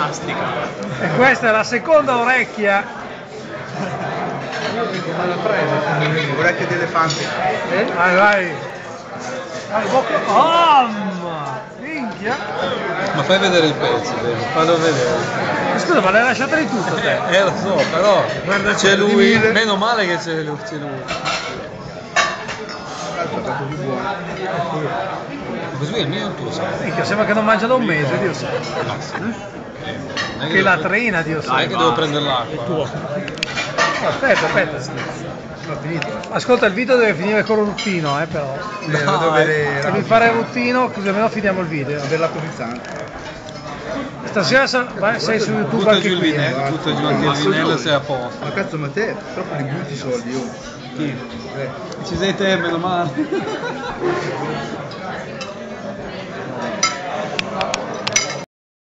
plastica. E questa è la seconda orecchia. Orecchie di elefante. Vai, vai. Minchia. Ma fai vedere il pezzo, fallo vedere. Scusa, ma l'hai lasciata di tutto te? Lo so, però Guarda, c'è lui, 1000. meno male che c'è lui. Così buono. Così è il mio o il tuo sai? Minchia, sembra che non mangia da un mese, Dio sa. Che latrina, Dio sa. Dai che devo prendere l'acqua. Aspetta. Ho finito. Ascolta, il video deve finire con un ruttino, però. Devo avere Devi fare il ruttino, così almeno finiamo il video. la frizzante. Stasera sei su YouTube Butta anche giù il qui. vinello, butta giù anche il vinello e sei a posto. Ma cazzo, ma te troppo li butti i soldi, io. Chi? Ci sei te, meno male.